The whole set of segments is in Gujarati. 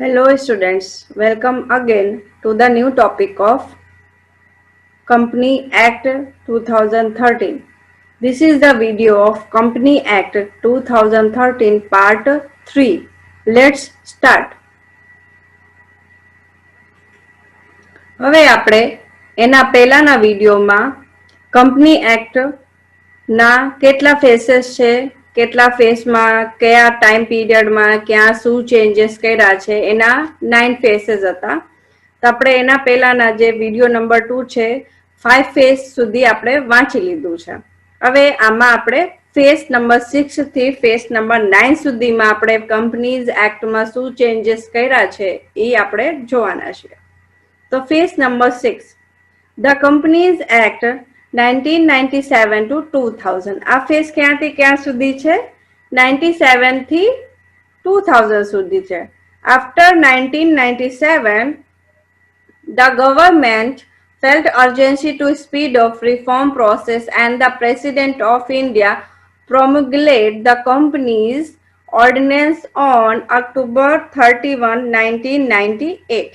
Hello students, welcome again to the new topic of Company Act 2013. This is the video of Company Act 2013 part 3. Let's start. હવે આપણે એના પહેલાના વિડીયોમાં કંપની એક્ટ ના કેટલા ફેસીસ છે, કેટલા ફેસમાં કયા ટાઈમ પીરિયડમાં ક્યાં શું ચેન્જીસ કર્યા છે એના 9 ફેસીસ હતા. તો આપણે એના પહેલાના જે વિડીયો નંબર 2 છે 5 ફેસ સુધી આપણે વાંચી લીધું છે. હવે આમાં આપણે ફેસ નંબર 6 થી ફેસ નંબર 9 સુધીમાં આપણે કંપનીઝ એક્ટમાં શું ચેન્જીસ કર્યા છે એ આપણે જોવાના છીએ. તો face number 6, the companies act 1997 to 2000. આ ફેસ ક્યાંથી ક્યાં સુધી છે? 97 થી 2000 સુધી છે. After 1997, the government felt urgency to speed up reform process and the President of India promulgated the Companies Ordinance on October 31, 1998.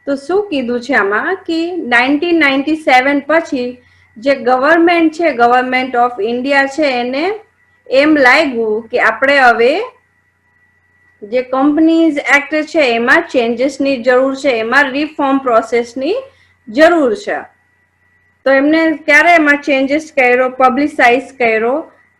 તો શું કીધું છે આમાં કે 1997 પછી જે ગવર્મેન્ટ છે, ગવર્મેન્ટ ઓફ ઇન્ડિયા છે, એને એમ લાગ્યું કે આપણે હવે જે કંપનીઝ એક્ટ છે એમાં ચેન્જીસની જરૂર છે, એમાં રિફોર્મ પ્રોસેસની જરૂર છે. તો એમને ક્યારે એમાં ચેન્જીસ કર્યો, પબ્લિસાઇઝ કર્યો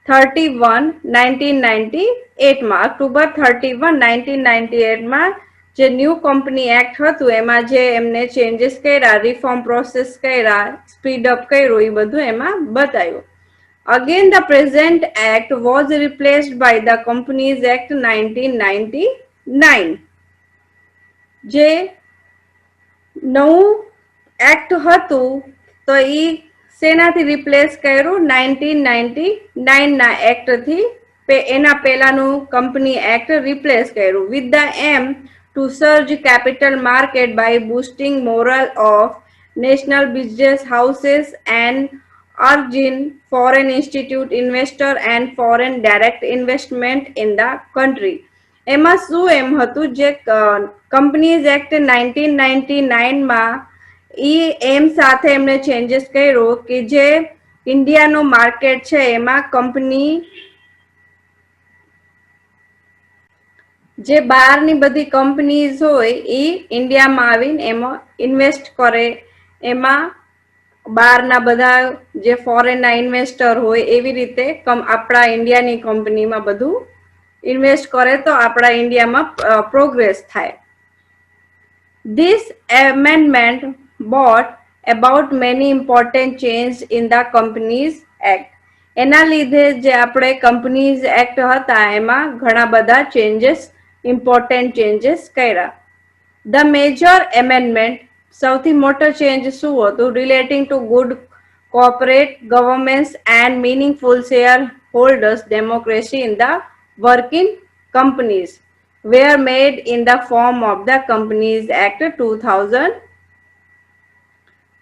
1998માં, ઓક્ટોબર 31, 1998માં જે ન્યૂ કંપની એક્ટ હતું એમાં જે એમને ચેન્જીસ કર્યા, રિફોર્મ પ્રોસેસ કર્યા, સ્પીડ અપ કર્યું, એ બધું એમાં બતાવ્યું. Again, the present act was replaced by the Companies Act 1999. જે નવું એક્ટ હતું તો એ શેનાથી રિપ્લેસ કર્યું? 1999 ના એક્ટથી એના પહેલાનું કંપની એક્ટ રિપ્લેસ કર્યું. With the aim to surge capital market by boosting morale of national business houses and urging foreign institute investor and foreign direct investment in the country. એમાં શું એમ હતું, જે કંપનીઝ એક્ટ 1999માં એ એમ સાથે એમને ચેન્જીસ કર્યો કે જે ઇન્ડિયાનું માર્કેટ છે એમાં કંપની જે બહારની બધી કંપનીઝ હોય એ ઇન્ડિયામાં આવીને એમાં ઇન્વેસ્ટ કરે, એમાં બહારના બધા જે ફોરેનના ઇન્વેસ્ટર હોય એવી રીતે આપણા ઇન્ડિયાની કંપનીમાં બધું ઇન્વેસ્ટ કરે તો આપણા ઇન્ડિયામાં પ્રોગ્રેસ થાય. This amendment brought about many important changes in the Companies Act. એના લીધે જે આપણે કંપનીઝ એક્ટ હતા એમાં ઘણા બધા ચેન્જીસ, ઇમ્પોર્ટન્ટ ચેન્જીસ કર્યા. ધ મેજર એમેન્ડમેન્ટ, સૌથી મોટો ચેન્જ શું હતું? Relating two good corporate governance and meaningful share holders democracy in the working companies were made in the form of the Companies Act 2000.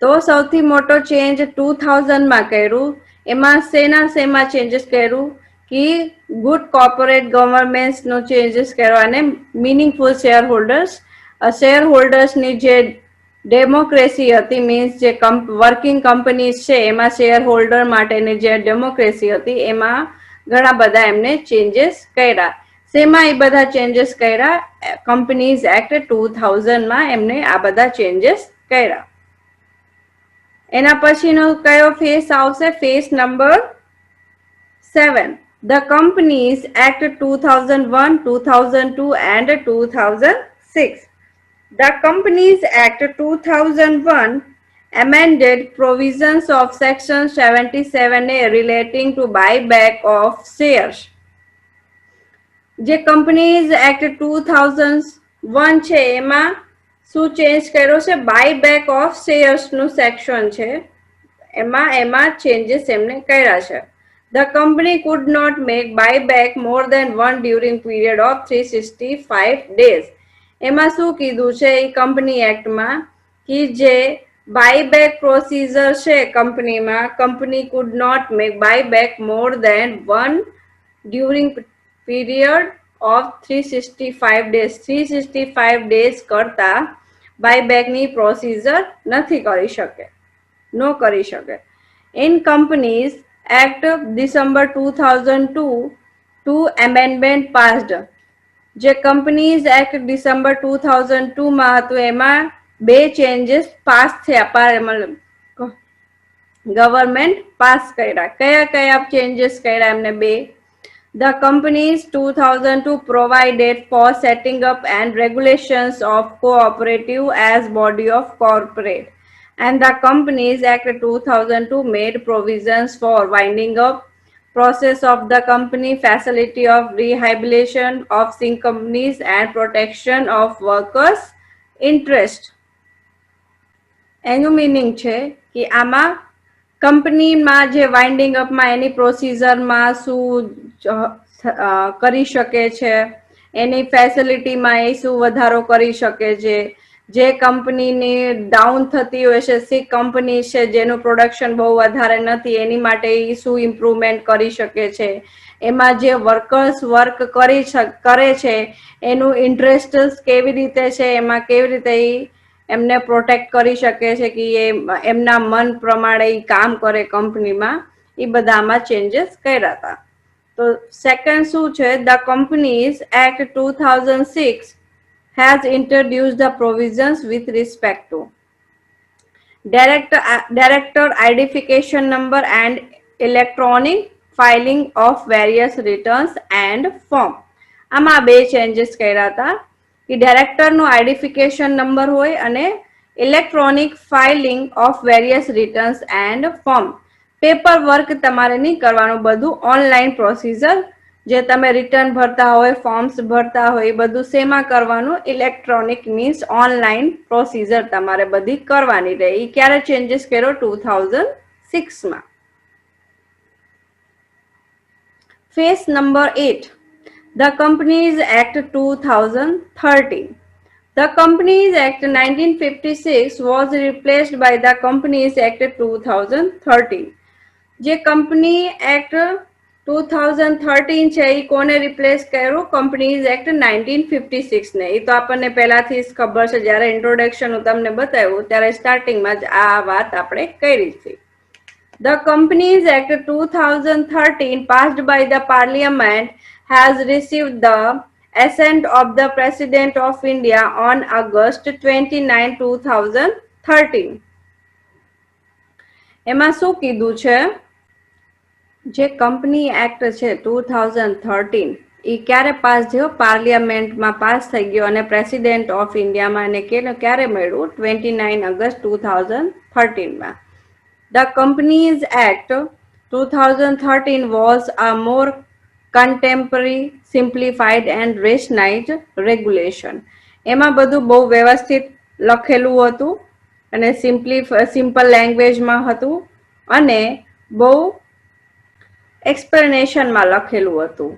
તો સૌથી મોટો ચેન્જ 2000માં કર્યું. એમાં શેમાં ચેન્જીસ કર્યું કે ગુડ કોર્પોરેટ ગવર્નન્સનો ચેન્જીસ કર્યો અને મીનિંગફુલ શેર હોલ્ડર્સની જે ડેમોક્રેસી હતી, મીન્સ જે વર્કિંગ કંપનીઝ છે એમાં શેર હોલ્ડર માટેની જે ડેમોક્રેસી હતી એમાં ઘણા બધા એમને ચેન્જીસ કર્યા. શેમાં એ બધા ચેન્જીસ કર્યા? કંપનીઝ એક્ટ 2000માં એમને આ બધા ચેન્જીસ કર્યા. એના પછીનો કયો ફેસ આવશે? Face number 7, the companies act 2001, 2002 and 2006. The Companies Act 2001 amended provisions of Section 77A relating to buyback of shares. જે કંપનીઝ એક્ટ 2001 છે એમાં શું ચેન્જ કર્યો છે? બાયબેક ઓફ શેર્સનું સેક્શન છે એમાં ચેન્જીસ એમને કર્યા છે. The company could not make buyback more than one during period of 365 days. એમાં શું કીધું છે એ કંપની એક્ટમાં કે જે બાયબેક પ્રોસીજર છે કંપનીમાં, company could not make buyback more than one during period of 365 days. 365 days કરતા બાયબેકની પ્રોસીજર નથી કરી શકે, નો કરી શકે. In Companies Act December 2002 two amendment passed. જે કંપનીઝ એક્ટ ડિસેમ્બર 2002 માં હતું એમાં બે ચેન્જીસ પાસ થયા, ગવર્મેન્ટ પાસ કર્યા. કયા કયા ચેન્જીસ કર્યા એમને બે? The companies 2002 provided for setting up and regulations of cooperative as body of corporate, and the Companies Act 2002 made provisions for winding up process of the company, facility of rehabilitation of sink companies and protection of workers' interest. એનું મીનિંગ છે કે આમાં કંપનીમાં જે વાઇન્ડિંગ અપમાં એની પ્રોસીજરમાં શું કરી શકે છે, એની ફેસિલિટીમાં એ શું વધારો કરી શકે છે, જે કંપનીની ડાઉન થતી હોય છે, સી કંપની છે જેનું પ્રોડક્શન બહુ વધારે નથી એની માટે એ શું ઇમ્પ્રુવમેન્ટ કરી શકે છે, એમાં જે વર્કર્સ વર્ક કરે છે એનું ઇન્ટરેસ્ટ કેવી રીતે છે, એમાં કેવી રીતે એમને પ્રોટેક્ટ કરી શકે છે કે એ એમના મન પ્રમાણે કામ કરે કંપનીમાં, એ બધામાં ચેન્જીસ કર્યા હતા. તો સેકન્ડ શું છે? The companies act 2006 has introduced the provisions with respect to director identification number and electronic filing of various returns and form. આમાં બે ચેન્જીસ કર્યા હતા કે ડાયરેક્ટરનું આઈડેન્ટિફિકેશન નંબર હોય અને electronic filing of various returns and form. Paper work તમારે નહીં કરવાનું, બધું ઓનલાઈન પ્રોસીજર, જે તમે રિટર્ન ભરતા હોય, ફોર્મ્સ ભરતા હોય, એ બધું શેમાં કરવાનું? ઇલેક્ટ્રોનિક મીન્સ ઓનલાઈન પ્રોસીજર તમારે બધી કરવાની રહે. એ ક્યારે ચેન્જીસ કર્યો? 2006 માં. Face number 8, The Companies Act 2013. The Companies Act 1956 was replaced by the Companies Act 2013. જે કંપની એક્ટ 2013 છે એ કોને રિપ્લેસ કર્યું? કંપનીઝ એક્ટ 1956 ને. એ તો આપણને પહેલાથી જ ખબર છે, જ્યારે ઇન્ટ્રોડક્શન હું તમને બતાવ્યું ત્યારે સ્ટાર્ટિંગમાં જ આ વાત આપણે કરી હતી. The Companies Act 2013 passed by the Parliament has received the assent of the President of India on August 29, 2013. એમાં શું કીધું છે? જે કંપની એક્ટ છે 2013 એ ક્યારે પાસ થયો? પાર્લિયામેન્ટમાં પાસ થઈ ગયો અને પ્રેસિડેન્ટ ઓફ ઇન્ડિયામાં એને ક્યારે મળ્યું? 29 ઓગસ્ટ 2013 માં. The Companies Act 2013 was a more contemporary, simplified and rationalized regulation. એમાં બધું બહુ વ્યવસ્થિત લખેલું હતું અને સિમ્પલ લેંગ્વેજમાં હતું અને બહુ એક્સપ્લેનેશનમાં લખેલું હતું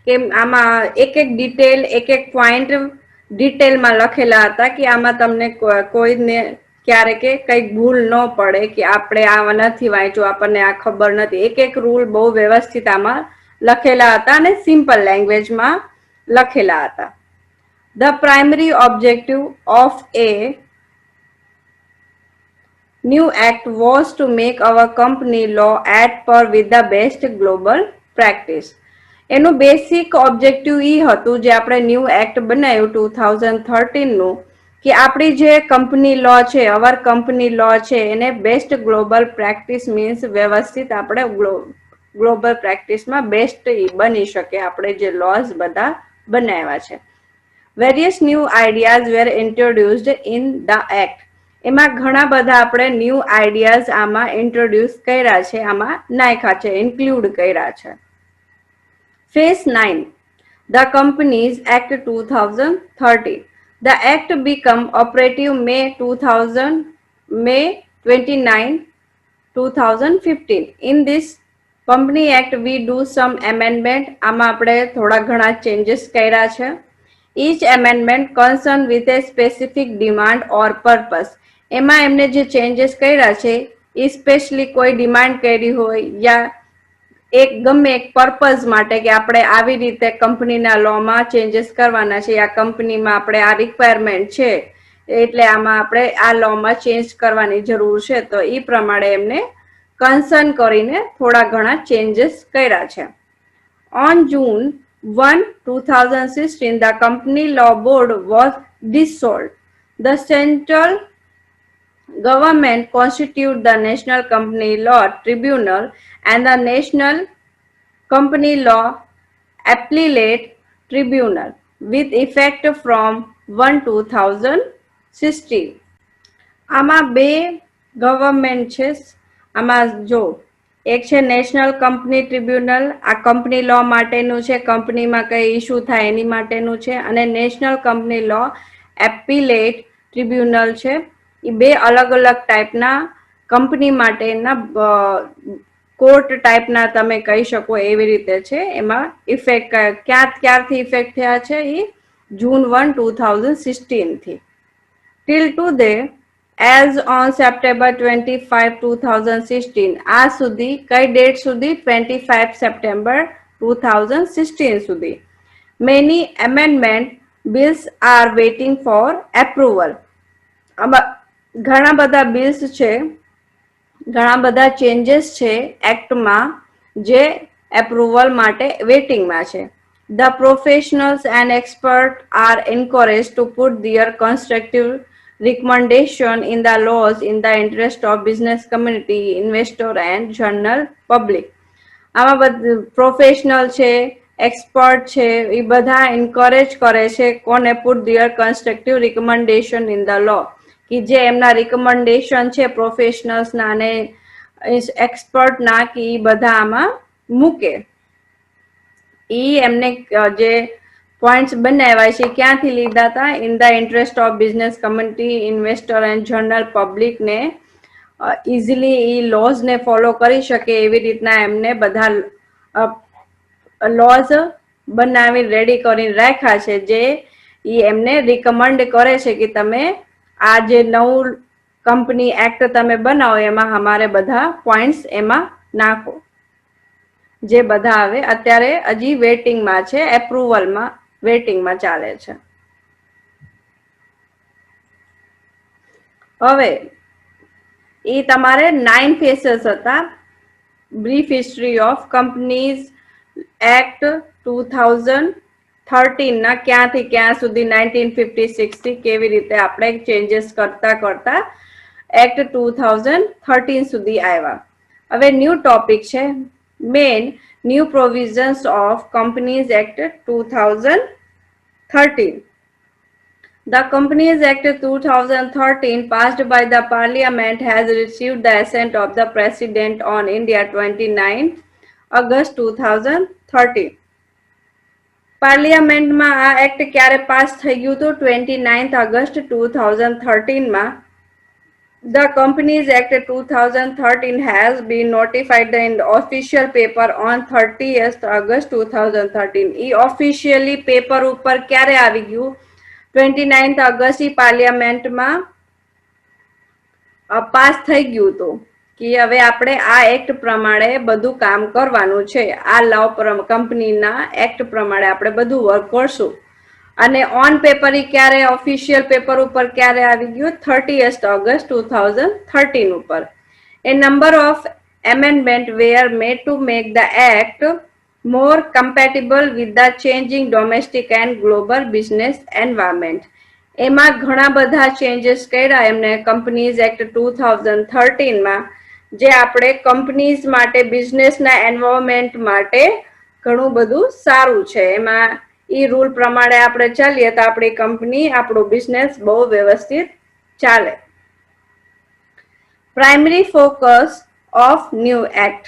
કે આમાં એક એક ડિટેલ, એક એક પોઈન્ટ ડિટેલમાં લખેલા હતા કે આમાં તમને કોઈને ક્યારે કે કંઈક ભૂલ ન પડે કે આપણે આ નથી વાંચ્યું, આપણને આ ખબર નથી. એક એક રૂલ બહુ વ્યવસ્થિત આમાં લખેલા હતા અને સિમ્પલ લેંગ્વેજમાં લખેલા હતા. The primary objective of A new act was to make our company law at par with the best global practice. એનું બેસિક ઓબ્જેક્ટિવ એ હતું, જે આપણે ન્યૂ એક્ટ બનાવ્યું 2013 નું, કે આપણી જે કંપની લો છે, અવર કંપની લો છે, એને બેસ્ટ ગ્લોબલ પ્રેક્ટિસ મીન્સ વ્યવસ્થિત આપણે ગ્લોબલ પ્રેક્ટિસમાં બેસ્ટ બની શકે આપણે જે લોઝ બધા બનાવ્યા છે. Various new ideas were introduced in the act. એમાં ઘણા બધા આપણે ન્યૂ આઈડિયાઝ આમાં ઇન્ટ્રોડ્યુસ કર્યા છે, આમાં નાખ્યા છે, ઇન્ક્લુડ કર્યા છે. Face 9, The Companies Act 2013. The act became operative May 29, 2015. In this Company Act we do some amendment. આમાં આપણે થોડા ઘણા ચેન્જીસ કર્યા છે. Each amendment concerned with a specific demand or purpose. એમાં એમને જે ચેન્જીસ કર્યા છે એ સ્પેશિયલી કોઈ ડિમાન્ડ કરી હોય યા એક ગમે એક પર્પઝ માટે કે આપણે આવી રીતે કંપનીના લોમાં ચેન્જીસ કરવાના છે, આ કંપનીમાં આપણે આ રિક્વાયરમેન્ટ છે એટલે આમાં આપણે આ લોમાં ચેન્જ કરવાની જરૂર છે, તો એ પ્રમાણે એમને કન્સર્ન કરીને થોડા ઘણા ચેન્જીસ કર્યા છે. On June 1, 2016, the company law board was dissolved. The central government constituted the National Company Law Tribunal and the National Company Law Appellate Tribunal with effect from 1, 2016. આમાં બે ગવર્મેન્ટ છે. આમાં જો એક છે નેશનલ કંપની ટ્રિબ્યુનલ, આ કંપની લો માટેનું છે, કંપનીમાં કઈ ઇસ્યુ થાય એની માટેનું છે, અને નેશનલ કંપની લો એપિલેટ ટ્રિબ્યુનલ છે. એ બે અલગ અલગ ટાઈપના કંપની માટેના કોર્ટ ટાઈપના તમે કહી શકો એવી રીતે છે. એમાં ઇફેક્ટ ક્યારથી ઇફેક્ટ થયા છે? એ June 1, 2016 થી. Till today, as on September 25, 2016, આ સુધી કઈ ડેટ સુધી? 25 September 2016 સુધી. Many amendment bills are waiting for approval. આમાં ઘણા બધા બિલ્સ છે, ઘણા બધા ચેન્જીસ છે એક્ટમાં જે એપ્રુવલ માટે વેટિંગમાં છે. The professionals and experts are encouraged to put their constructive recommendation in the laws in the interest of business community, investor and general public. આમાં પ્રોફેશનલ છે, એક્સપર્ટ છે, એ બધા એન્કરેજ કરે છે કોને? Put their constructive recommendation in the law, કે જે એમના રિકમેન્ડેશન છે પ્રોફેશનલ્સના અને એક્સપર્ટના, કે એ બધા આમાં મૂકે. એ એમને જે પોઈન્ટ્સ બનાવ્યા છે ક્યાંથી લીધા હતા? In the interest of business community, investor and general પબ્લિકને ઇઝીલી એ લોઝને ફોલો કરી શકે એવી રીતના એમને બધા લોઝ બનાવી રેડી કરીને રાખ્યા છે, જે એ એમને રિકમેન્ડ કરે છે કે તમે આ જે નવું કંપની એક્ટ તમે બનાવો એમાં અમારે બધા પોઈન્ટ્સ એમાં નાખો, જે બધા હવે અત્યારે હજી વેટિંગમાં છે, એપ્રુવલમાં વેટિંગમાં ચાલે છે. હવે એ તમારે 9 ફેસીસ હતા. Brief history of companies act 2013 ના ક્યાંથી ક્યાં સુધી 1956 થી કેવી રીતે આપણે ચેન્જીસ કરતા કરતા એક્ટ 2013 સુધી આવ્યા. હવે ન્યૂ ટોપિક છે main new provisions of companies act 2013. The Companies Act 2013 passed by the Parliament has received the assent of the President on India 29 August 2013. પાર્લિયામેન્ટમાં આ એક્ટ ક્યારે પાસ થઈ ગયું હતું? 29 ઓગસ્ટ 2013 માં. The Companies Act 2013 has been notified in the official paper on 30th August 2013. A officially paper ઉપર ક્યારે આવી ગયું? 29 ઓગસ્ટ પાર્લિયામેન્ટમાં પાસ થઈ ગયું હતું કે હવે આપણે આ એક્ટ પ્રમાણે બધું કામ કરવાનું છે. આ લો કંપનીના એક્ટ પ્રમાણે આપણે બધું વર્ક કરશું. અને ઓન પેપર ક્યારે ઓફિશિયલ પેપર ઉપર ક્યારે આવી ગયું? 30th ઓગસ્ટ 2013 ઉપર. A number of amendments were made to make the act more compatible with the changing domestic and global business environment. એમાં ઘણા બધા ચેન્જીસ કર્યા એમને કંપનીઝ એક્ટ 2013 માં, જે આપણે કંપનીઝ માટે બિઝનેસના એન્વાયરમેન્ટ માટે ઘણું બધું સારું છે. એમાં એ રૂલ પ્રમાણે આપણે ચાલીએ તો આપણી કંપની, આપણું બિઝનેસ બહુ વ્યવસ્થિત ચાલે. Primary focus of new act.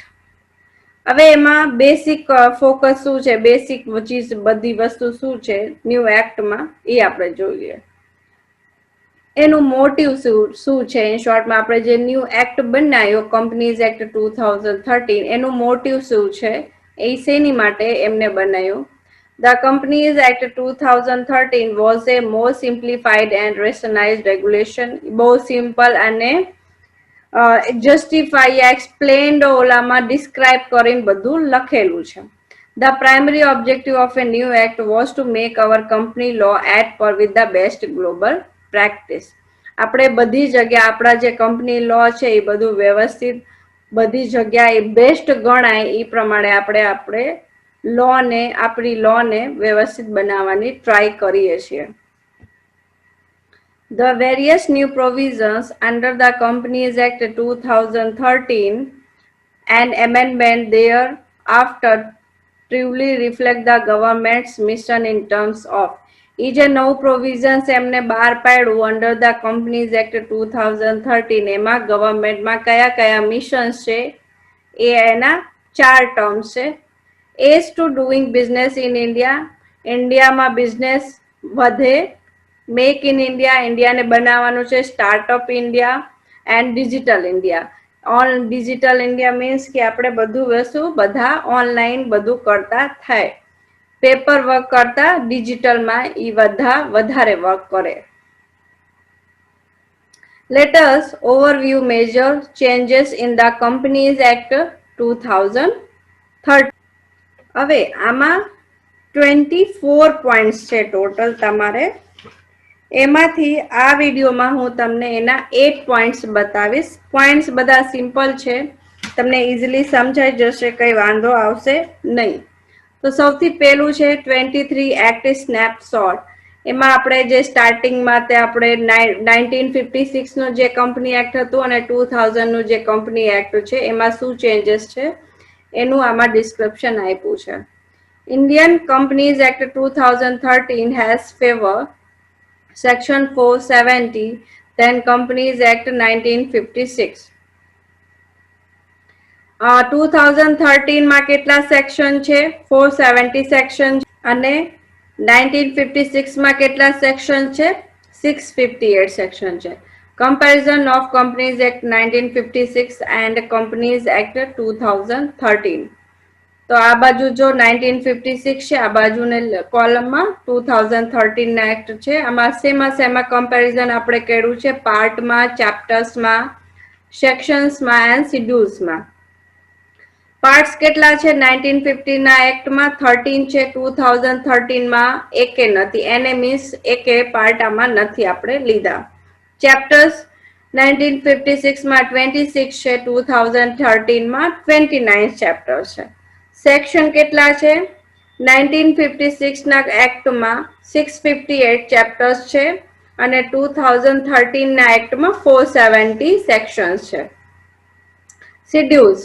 હવે એમાં બેસિક ફોકસ શું છે, બેસિક ચીજ બધી વસ્તુ શું છે ન્યૂ એક્ટમાં એ આપણે જોઈએ. એનું મોટિવ શું છે? ઇન શોર્ટમાં આપણે જે ન્યૂ એક્ટ બનાવ્યો કંપનીઝ એક્ટ 2013, એનું મોટિવ શું છે, એ શેની માટે એમને બનાવ્યું? The Companies Act 2013 was a more simplified and rationalized regulation. બહુ સિમ્પલ અને જસ્ટિફાઈ એક્સપ્લેન્ડ ઓલામાં ડિસ્ક્રાઇબ કરીને બધું લખેલું છે. The primary objective of a new act was to make our company law at par with the best global practice. આપણે બધી જગ્યા આપણા જે કંપની લો છે એ બધું વ્યવસ્થિત બધી જગ્યાએ બેસ્ટ ગણાય એ પ્રમાણે આપણે આપણી લોને વ્યવસ્થિત બનાવવાની ટ્રાય કરીએ છીએ. The various new provisions under the Companies Act 2013 and amendment thereafter truly reflect the government's mission in terms of એ જે નવું પ્રોવિઝન્સ એમને બહાર પાડ્યું અંડર ધ કંપનીઝ એક્ટ 2013 એમાં ગવર્મેન્ટમાં કયા કયા મિશન્સ છે એ એના 4 ટર્મ્સ છે. As two doing business in ઇન્ડિયામાં બિઝનેસ વધે, મેક ઇન ઇન્ડિયા ઇન્ડિયાને બનાવવાનું છે, startup India and digital India. Digital India means કે આપણે બધું વસ્તુ બધા ઓનલાઈન બધું કરતા થાય, પેપર વર્ક કરતા ડિજિટલમાં એ વધારે વર્ક કરે. Let us overview major changes in the Companies Act 2013. હવે આમાં 24 પોઈન્ટ્સ છે ટોટલ તમારે. એમાંથી આ વિડીયોમાં હું તમને એના 8 પોઈન્ટ્સ બતાવીશ. પોઈન્ટ્સ બધા સિમ્પલ છે, તમને ઇઝીલી સમજાઈ જશે, કંઈ વાંધો આવશે નહીં. તો સૌથી પહેલું છે 23 એક્ટ સ્નેપશોટ. એમાં આપણે જે સ્ટાર્ટિંગમાં તે આપણે 1956 નું જે કંપની એક્ટ હતું અને 2000 નું જે કંપની એક્ટ છે એમાં શું ચેન્જીસ છે એનું આમાં ડિસ્ક્રિપ્શન આપ્યું છે. Indian Companies Act 2013 has favor Section 470 then Companies Act 1956. 2013 માં કેટલા સેક્શન છે? 470 સેક્શન અને 1956 માં કેટલા સેક્શન છે? 658 સેક્શન છે. Comparison of Companies Act 1956 and Companies Act 2013. તો આ બાજુ જો 1956 છે, આ બાજુને કોલમમાં 2013 ના એક્ટ છે. આમાં શેમાં કમ્પેરિઝન આપણે કર્યું છે? પાર્ટમાં, ચેપ્ટર્સમાં, સેક્શન્સમાં એન્ડ શિડ્યુલ્સમાં. પાર્ટ્સ કેટલા છે 1950 ના એક્ટમાં? 13 છે. 2013 માં એકે નથી, એને મીન્સ એકે પાર્ટ આમાં નથી આપણે લીધા. ચેપ્ટર્સ 1956 માં 26 છે, 2013 માં 29 ચેપ્ટર્સ છે. સેક્શન કેટલા છે? 1956 ના એક્ટમાં 658 ચેપ્ટર્સ છે અને 2013 ના એક્ટમાં 470 સેક્શન્સ છે. શિડ્યુલ્સ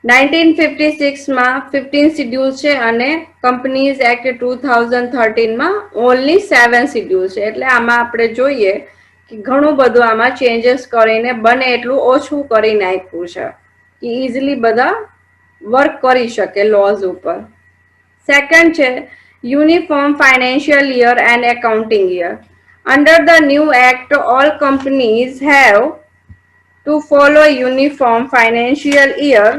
1956 માં 15 શિડ્યુલ્સ છે અને કંપનીઝ એક્ટ 2013 માં ઓનલી 7 શિડ્યુલ્સ છે. એટલે આમાં આપણે જોઈએ કે ઘણું બધું આમાં ચેન્જીસ કરીને બને એટલું ઓછું કરી નાખ્યું છે કે ઇઝીલી બધા વર્ક કરી શકે લોઝ ઉપર. સેકન્ડ છે uniform financial year and accounting year. Under the new act all companies have to follow uniform financial year,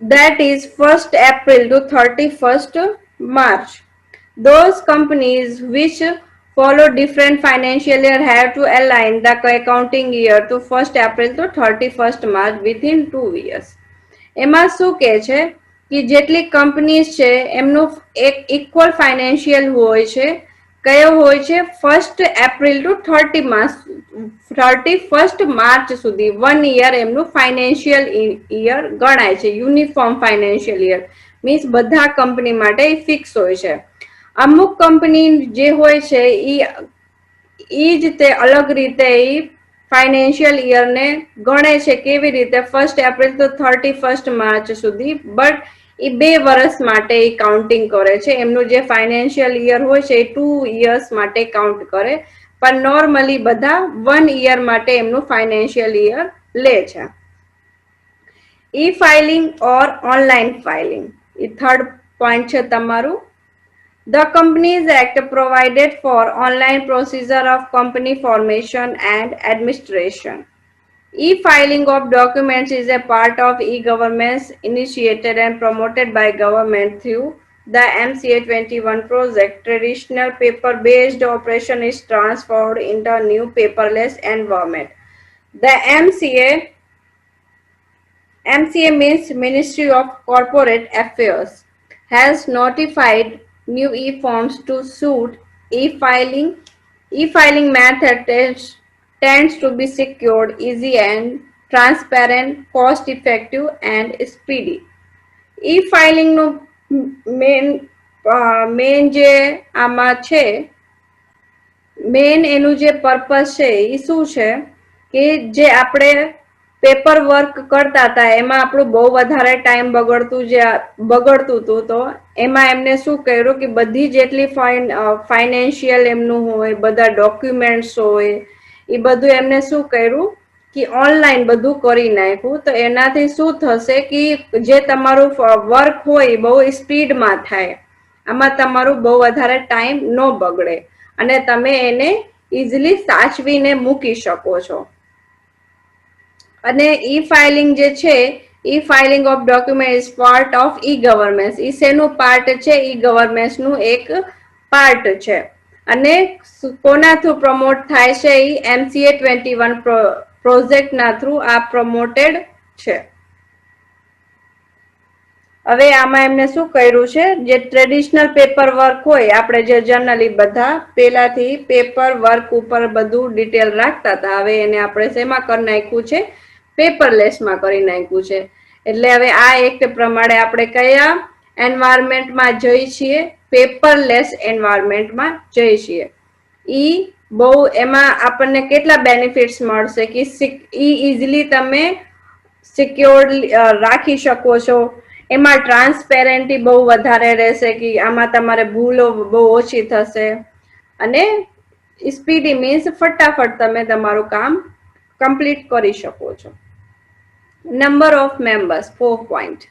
that is 1st April to 31st March. Those companies which follow different financial year have to align the accounting year to 1st April to 31st March within 2 years. એમાં શું કહે છે કે જેટલી કંપનીઝ છે એમનું એક ઇક્વલ ફાઇનાન્શિયલ હોય છે. કયો હોય છે? 1st April two 31st March સુધી 1 યર એમનું ફાઇનાન્શિયલ યર ગણાય છે. યુનિફોર્મ ફાઇનાન્શિયલ યર મીન્સ બધા કંપની માટે ફિક્સ હોય છે. અમુક કંપની જે હોય છે એ જ તે અલગ રીતે ફાઇનાન્શિયલ યરને ગણે છે. કેવી રીતે? 1st એપ્રિલ તો 31st માર્ચ સુધી, બટ એ 2 વર્ષ માટે એ કાઉન્ટિંગ કરે છે. એમનું જે ફાઇનાન્શિયલ યર હોય છે એ 2 યર્સ માટે કાઉન્ટ કરે, પણ નોર્મલી બધા 1 યર માટે એમનું ફાઇનાન્શિયલ યર લે છે. ઈ ફાઇલિંગ ઓર ઓનલાઈન ફાઇલિંગ એ થર્ડ પોઈન્ટ છે તમારું. The Companies Act provided for online procedure of company formation and administration. E-filing of documents is a part of e-governance initiated and promoted by government through the MCA21 project, traditional paper-based operation is transformed into a new paperless environment. The MCA means Ministry of Corporate Affairs has notified new e-forms to suit e-filing. E-filing method tends to be secured, easy and transparent, cost-effective and speedy. E-filing નું મેન જે આમાં છે, મેન એનું જે પર્પસ છે એ શું છે કે જે આપણે પેપર વર્ક કરતા હતા એમાં આપણું બહુ વધારે ટાઈમ બગડતું હતું, તો એમાં એમને શું કર્યું કે બધી જેટલી ફાઇનાન્શિયલ એમનું હોય, બધા ડોક્યુમેન્ટ્સ હોય, એ બધું એમને શું કર્યું કે ઓનલાઈન બધું કરી નાખ્યું. તો એનાથી શું થશે કે જે તમારું વર્ક હોય બહુ સ્પીડમાં થાય, આમાં તમારું બહુ વધારે ટાઈમ ન બગડે અને તમે એને ઇઝીલી સાચવીને મૂકી શકો છો. અને ઈ ફાઇલિંગ જે છે, e filing of document is part of e governance. ઈ શેનું પાર્ટ છે? ઈ ગવર્નન્સનું એક પાર્ટ છે. અને કોના થ્રુ પ્રમોટ થાય છે? ઈ MCA21 પ્રોજેક્ટના થ્રુ આ પ્રમોટેડ છે. હવે આમાં એમને શું કર્યું છે, જે ટ્રેડિશનલ પેપર વર્ક હોય, આપણે જે જનરલી બધા પેલાથી પેપર વર્ક ઉપર બધું ડિટેલ રાખતા હતા, હવે એને આપણે શેમાં કરી નાખ્યું છે? પેપરલેસમાં કરી નાખ્યું છે. એટલે હવે આ એક્ટ પ્રમાણે આપણે કયા એન્વાયરમેન્ટમાં જઈ છીએ? પેપરલેસ એન્વાયરમેન્ટમાં જઈ છીએ. ઈ બહુ એમાં આપણને કેટલા બેનિફિટ્સ મળશે કે ઈ ઇઝીલી તમે સિક્યોર રાખી શકો છો. એમાં ટ્રાન્સપેરેન્ટી બહુ વધારે રહેશે કે આમાં તમારે ભૂલો બહુ ઓછી થશે અને સ્પીડી મીન્સ ફટાફટ તમે તમારું કામ કમ્પ્લીટ કરી શકો છો. Number of members 4 point.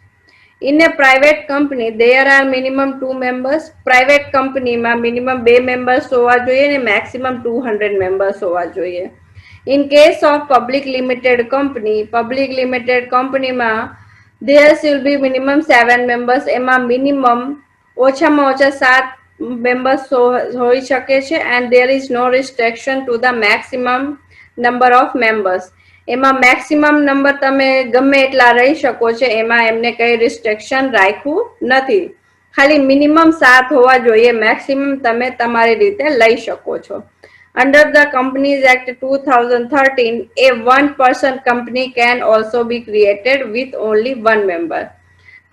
In a private company, there are minimum 2 members. Private company માં minimum 2 members હોવા જોઈએ અને maximum 200 members હોવા જોઈએ. In case of public limited company માં there should be minimum 7 members. એમાં minimum ઓછામાં ઓછા 7 members હોઈ શકે છે and there is no restriction to the maximum number of members. એમાં મેક્સિમમ નંબર તમે ગમે એટલા રહી શકો છો, એમાં એમને કઈ રિસ્ટ્રિક્શન રાખ્યું નથી. ખાલી મિનિમમ 7 હોવા જોઈએ, મેક્સિમમ તમે તમારી રીતે લઈ શકો છો. Under the Companies Act 2013, a one-person company can also be created with only one member.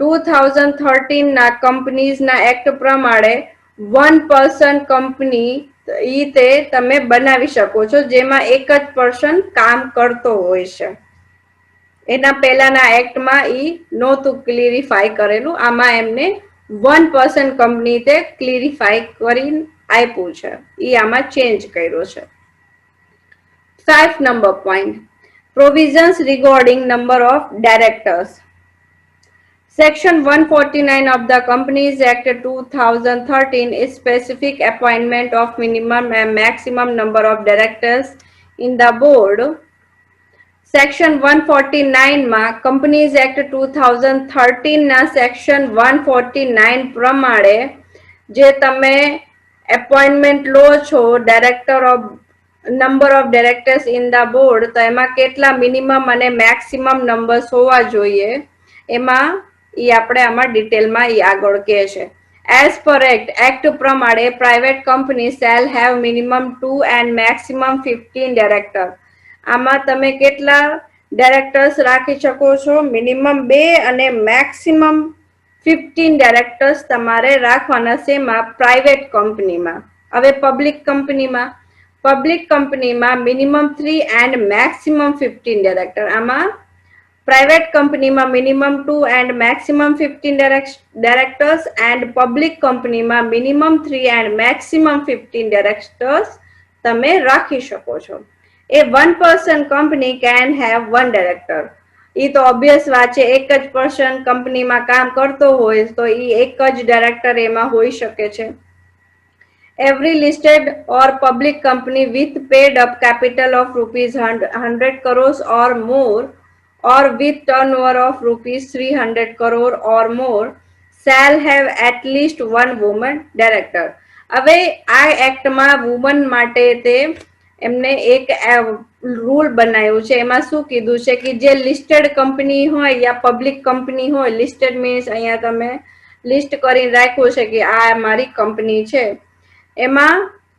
2013 ના કંપનીઝ ના એક્ટ પ્રમાણે વન પર્સન કંપની ઈ તે તમે બનાવી શકો છો, જેમાં એક જ પર્સન કામ કરતો હોય છે. એના પહેલાના એક્ટમાં ઈ નહોતું ક્લિયરિફાઈ કરેલું, આમાં એમને વન પર્સન કંપની તે ક્લિયરિફાઈ કરી આપ્યું છે, ઈ આમાં ચેન્જ કર્યો છે. 5 number point. Provisions regarding number of directors. Section 149 of the Companies Act 2013 is specific appointment of minimum and maximum number of directors in the board. Section 149 માં Companies Act 2013 ના Section 149 પ્રમાણે જે તમે appointment લો છો director of number of directors in the board, તો એમાં કેટલા મિનિમમ અને મેક્સિમમ નંબર્સ હોવા જોઈએ, એમાં ઈ આપણે આમાં ડિટેલમાં ઈ આગળ કહે છે. As per act પ્રમાણે private company shall have minimum 2 and maximum 15 director. આમાં તમે કેટલા ડાયરેક્ટર્સ રાખી શકો છો? મિનિમમ 2 અને મેક્સિમમ 15 ડાયરેક્ટર્સ તમારે રાખવાના છે એમાં પ્રાઇવેટ કંપનીમાં. હવે પબ્લિક કંપનીમાં મિનિમમ 3 and maximum 15 ડાયરેક્ટર. આમાં private company માં minimum 2 and maximum 15 directors and public company માં minimum 3 and maximum 15 directors તમે રાખી શકો છો. A one person company can have one director. ઈ તો ઓબ્વિયસ વાત છે, એક જ પર્સન કંપનીમાં કામ કરતો હોય તો ઈ એક જ ડાયરેક્ટર એમાં હોઈ શકે છે. Every listed or public company with paid up capital of rupees 100 crores or more or with turnover of rupees 300 crore or more shall have at least one woman director. હવે આ એક્ટમાં વુમન માટે તે એમને એક રૂલ બનાવ્યું છે. એમાં શું કીધું છે કે જે લિસ્ટેડ કંપની હોય યા પબ્લિક કંપની હોય, લિસ્ટેડ મીન્સ અહીંયા તમે લિસ્ટ કરીને રાખ્યું છે કે આ મારી કંપની છે, એમાં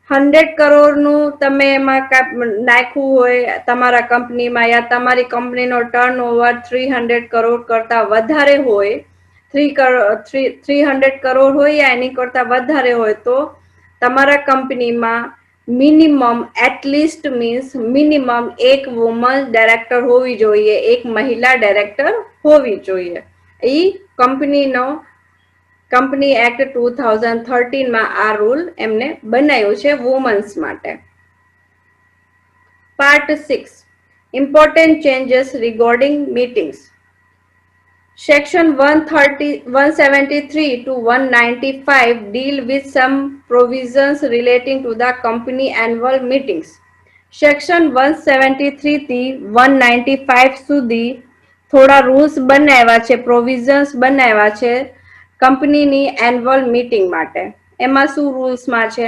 100 કરોડનું તમે એમાં નાખ્યું હોય તમારા કંપનીમાં, યા તમારી કંપનીનો ટર્નઓવર 300 કરોડ કરતા વધારે હોય, 300 કરોડ હોય યા એની કરતા વધારે હોય, તો તમારા કંપનીમાં મિનિમમ એટલીસ્ટ મીન્સ મિનિમમ એક વુમન ડાયરેક્ટર હોવી જોઈએ, એક મહિલા ડાયરેક્ટર હોવી જોઈએ. એ કંપની એક્ટ 2013 માં આ રૂલ એમને બનાવ્યો છે વુમન્સ માટે. Part 6. Important changes regarding meetings. Section 173 to 195 deal with some provisions relating to the company annual meetings. Section 173 થી 195 સુધી થોડા રૂલ્સ બનાવ્યા છે, પ્રોવિઝન્સ બનાવ્યા છે કંપનીની એન્યુઅલ મીટિંગ માટે. એમાં શું રૂલ્સમાં છે?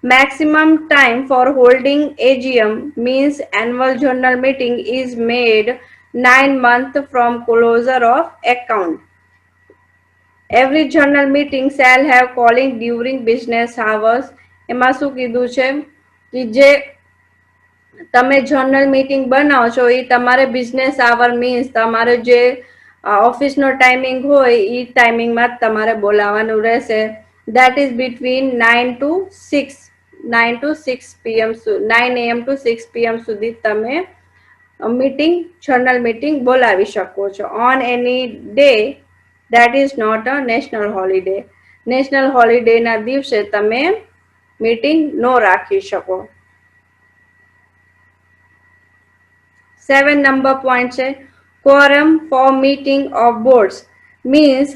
Maximum time for holding AGM means annual general meeting is made 9 months from closure of account. Every general meeting shall have calling during business hours. એમાં શું કીધું છે કે જે તમે જનરલ મીટિંગ બનાવો છો એ તમારે બિઝનેસ આવર મીન્સ તમારે જે ઓફિસનો ટાઈમિંગ હોય એ ટાઈમિંગમાં જ તમારે બોલાવવાનું રહેશે. That is between 9 to 6 pm 9 am to 6 pm સુધી તમે મીટિંગ જનરલ મીટિંગ બોલાવી શકો છો. On any day that is not a national holiday. National હોલિડેના દિવસે તમે મીટિંગ ન રાખી શકો. 7 number point છે quorum for meeting of boards means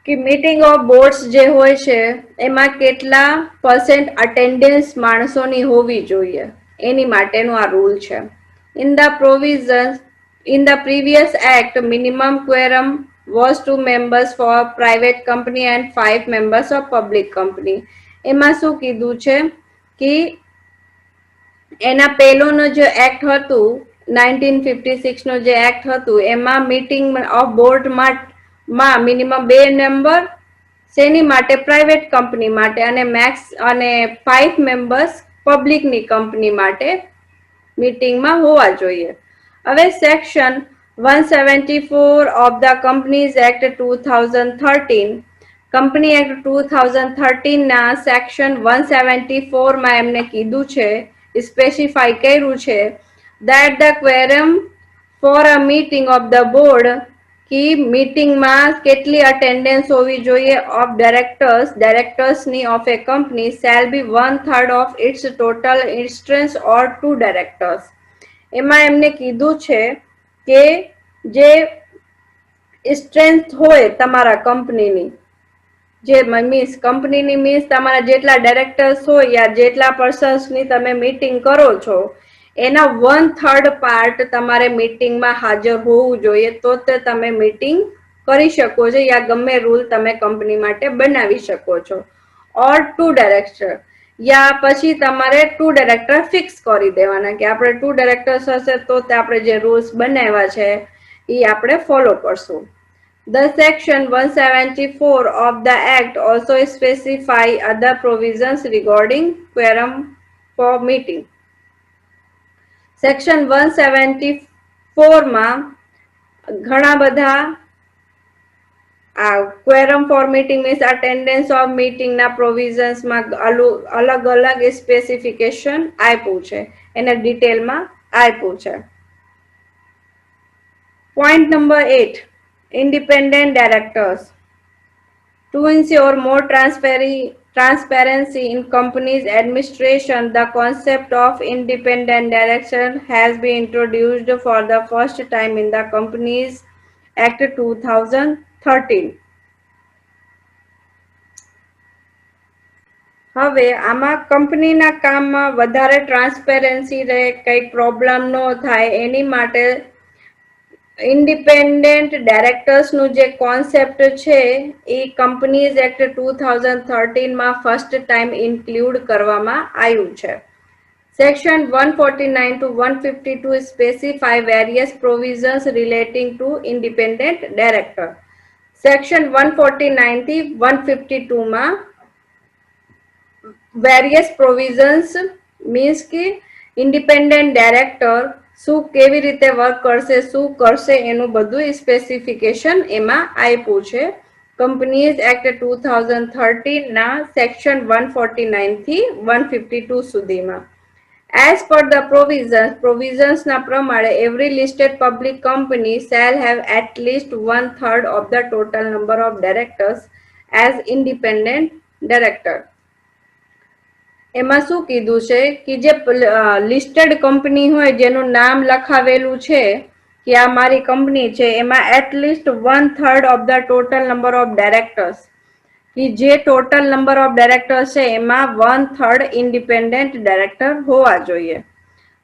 કે મીટિંગ ઓફ બોર્ડ્સ જે હોય છે એમાં કેટલા % અટેન્ડન્સ માણસોની હોવી જોઈએ એની માટેનો આ રૂલ છે. In the provisions in the previous act minimum quorum was 2 members for private company and 5 members of public company. એમાં શું કીધું છે કે એના પહેલોનો જે એક્ટ હતું 1956 નો જે એક્ટ હતું એમાં મીટિંગ ઓફ બોર્ડ માં મિનિમમ 2 મેમ્બર શેની માટે? પ્રાઇવેટ કંપની માટે, અને મેક્સ અને 5 મેમ્બર્સ પબ્લિકની કંપની માટે મીટિંગમાં હોવા જોઈએ. હવે section 174 of the companies act 2013, company act 2013 ના સેક્શન 174 માં એમને કીધું છે, સ્પેસિફાઈ કર્યું છે that the quorum for a meeting of the board की મીટિંગમાં કેટલી અટેન્ડન્સ હોવી જોઈએ ઓફ ડાયરેક્ટર્સની of a company shall be 1/3 of its total instance or 2 directors. એમાં એમને કીધું છે કે જે સ્ટ્રેન્થ હોય તમારા કંપનીની, જે મીન્સ કંપનીની મીન્સ તમારા જેટલા ડાયરેક્ટર્સ હોય યા જેટલા પર્સન્સની તમે મીટિંગ કરો છો એના 1/3 પાર્ટ તમારે મીટિંગમાં હાજર હોવું જોઈએ, તો તે તમે મીટિંગ કરી શકો છો યા ગમે રૂલ તમે કંપની માટે બનાવી શકો છો. ઓર 2 ડાયરેક્ટર યા પછી તમારે 2 ડાયરેક્ટર ફિક્સ કરી દેવાના કે આપણે 2 ડાયરેક્ટર્સ હશે તો આપણે જે રૂલ્સ બનાવ્યા છે એ આપણે ફોલો કરશું. The section 174 of the act also specify other provisions regarding quorum for meeting. Section 174 માં ઘણા બધા quorum for meeting means attendance of meeting ના provisions માં અલગ અલગ સ્પેસિફિકેશન આપ્યું છે, એને ડિટેલમાં આપ્યું છે. Point number 8. Independent directors. To ensure more transparency in company's administration, the concept of independent direction has been introduced for the first time in the Companies Act 2013. હવે આમાં કંપનીના કામમાં વધારે ટ્રાન્સપેરન્સી રહે, કંઈ પ્રોબ્લેમ ન થાય એની માટે ઇન્ડિપેન્ડન્ટ ડાયરેક્ટર્સનું જે કોન્સેપ્ટ છે એ કંપનીઝ એક્ટ 2013 માં ફર્સ્ટ ટાઈમ ઇન્ક્લુડ કરવામાં આવ્યું છે. Section 149 to 152 specify various provisions relating to independent director. Section 149 થી 152 માં various provisions means કે independent director શું કેવી રીતે વર્ક કરશે, શું કરશે એનું બધું સ્પેસિફિકેશન એમાં આપ્યું છે. કંપનીઝ એક્ટ 2013 ના સેક્શન 149 થી 152 સુધીમાં. As per the provisions na pramane, every listed public company shall have at least 1/3 of the total number of directors as independent director. એમાં શું કીધું છે કે જે લિસ્ટેડ કંપની હોય જેનું નામ લખાવેલું છે કે આ મારી કંપની છે એમાં at least 1/3 of the total number of directors कि जे टोटल नंबर ऑफ डायरेक्टर्स है एमा 1/3 इंडिपेंडेंट डायरेक्टर होवा जोईए.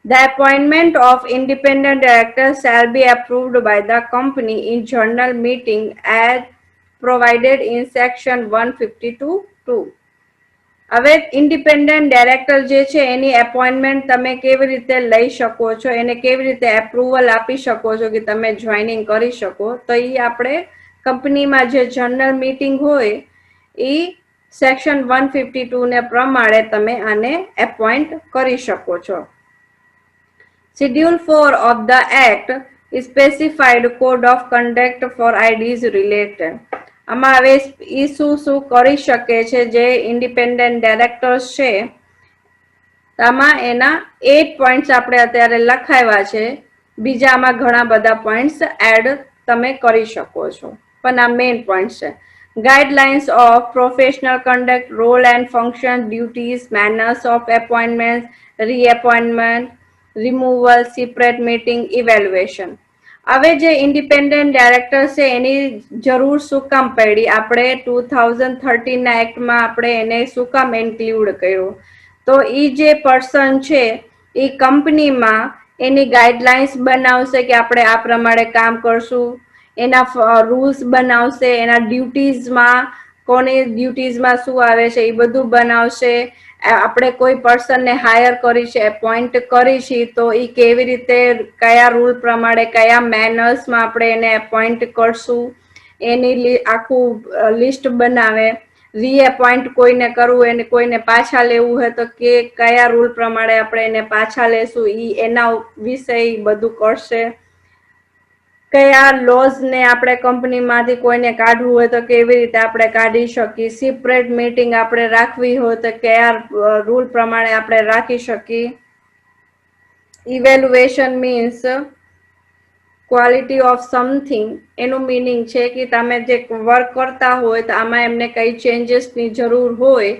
The appointment of independent directors shall be approved by the company in general meeting as provided in section 152(2). હવે ઇન્ડિપેન્ડન્ટ ડાયરેક્ટર જે છે એની એપોઇન્ટમેન્ટ તમે કેવી રીતે લઈ શકો છો, એને કેવી રીતે એપ્રુવલ આપી શકો છો કે તમે જોઈનિંગ કરી શકો, તો એ આપણે કંપનીમાં જે જનરલ મીટિંગ હોય એ સેક્શન 152 ને પ્રમાણે તમે આને એપોઇન્ટ કરી શકો છો. Schedule 4 of the Act specified code of conduct for IDs related. આમાં હવે એ શું કરી શકે છે જે ઇન્ડિપેન્ડન્ટ ડાયરેક્ટર્સ છે આમાં એના 8 પોઈન્ટ્સ આપણે અત્યારે લખાવ્યા છે. બીજા આમાં ઘણા બધા પોઈન્ટ્સ એડ તમે કરી શકો છો, પણ આ મેઇન પોઈન્ટ છે. Guidelines of professional conduct, role and function, duties, manners of appointments, reappointment, removal, separate meeting, evaluation. હવે જે ઇન્ડિપેન્ડન્ટ ડાયરેક્ટર છે એની જરૂર શું કામ પડી, આપણે 2013 ના એક્ટમાં આપણે એને શું કામ ઇન્ક્લુડ કર્યું, તો એ જે પર્સન છે એ કંપનીમાં એની ગાઈડલાઇન્સ બનાવશે કે આપણે આ પ્રમાણે કામ કરશું, એના રૂલ્સ બનાવશે, એના ડ્યુટીઝમાં કોની ડ્યુટીઝમાં શું આવે છે એ બધું બનાવશે. આપણે કોઈ પર્સનને હાયર કરી છે, એપોઇન્ટ કરી છે, તો એ કેવી રીતે કયા રૂલ પ્રમાણે કયા મેનર્સમાં આપણે એને એપોઇન્ટ કરશું એની આખું લિસ્ટ બનાવે. રીએપોઇન્ટ કોઈને કરવું, એને કોઈને પાછા લેવું હોય તો કે કયા રૂલ પ્રમાણે આપણે એને પાછા લેશું એના વિશે બધું કરશે. કયા લોઝ ને આપણે કંપનીમાંથી કોઈને કાઢવું હોય તો કેવી રીતે આપણે કાઢી શકીએ, સેપરેટ મીટિંગ આપણે રાખવી હોય તો કયા રૂલ પ્રમાણે આપણે રાખી શકીએ. Evaluation means quality of something, એનું મીનિંગ છે કે તમે જે વર્ક કરતા હોય તો આમાં એમને કઈ ચેન્જીસની જરૂર હોય,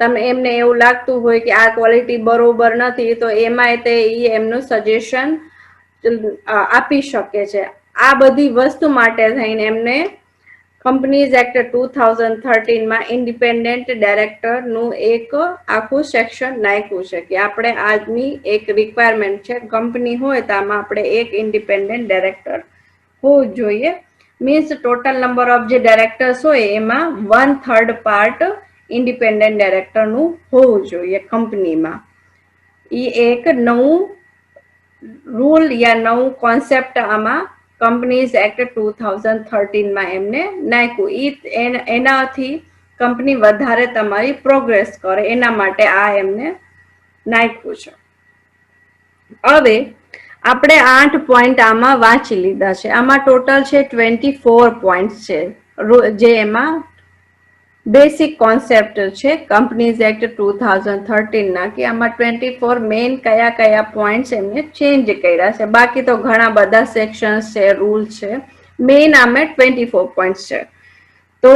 તમે એમને એવું લાગતું હોય કે આ ક્વોલિટી બરોબર નથી તો એમાં તે એમનું સજેશન આપી શકે છે. આ બધી વસ્તુ માટે થઈને એમને કંપનીઝ એક્ટ 2013 માં ઇન્ડિપેન્ડન્ટ ડાયરેક્ટરનું એક આખું સેક્શન નાખ્યું છે કે આપણે આજની એક રિક્વાયરમેન્ટ છે, કંપની હોય તો આમાં આપણે એક ઇન્ડિપેન્ડન્ટ ડાયરેક્ટર હોવું જોઈએ. મીન્સ ટોટલ નંબર ઓફ જે ડાયરેક્ટર્સ હોય એમાં 1/3 પાર્ટ ઇન્ડિપેન્ડન્ટ ડાયરેક્ટરનું હોવું જોઈએ કંપનીમાં. એ એક નવું રૂલ યા નવું કોન્સેપ્ટ આમાં કંપનીઝ એક્ટ 2013 માં એમને નાખ્યું. એનાથી કંપની વધારે તમારી પ્રોગ્રેસ કરે એના માટે આ એમને નાખ્યું છે. હવે આપણે 8 પોઈન્ટ આમાં વાંચી લીધા છે. આમાં ટોટલ છે 24 પોઈન્ટ છે જે એમાં બેસિક કોન્સેપ્ટ છે કંપનીઝ એક્ટ 2013 ના, કે આમાં 24 મેઇન કયા કયા પોઈન્ટ્સ એમને ચેન્જ કર્યા છે. બાકી તો ઘણા બધા સેક્શન્સ છે, રૂલ છે, મેઇન આમે 24 પોઈન્ટ્સ છે. તો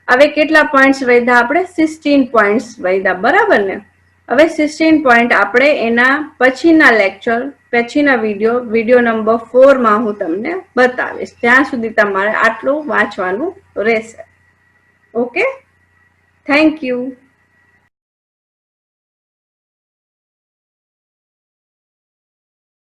હવે કેટલા પોઈન્ટ્સ વધ્યા, આપણે 16 પોઈન્ટ્સ વધ્યા, બરાબર ને. હવે 16 પોઈન્ટ આપણે એના પછીના લેક્ચર પછીના વિડીયો નંબર 4 માં હું તમને બતાવીશ. ત્યાં સુધી તમારે આટલું વાંચવાનું રહેશે. Okay, thank you.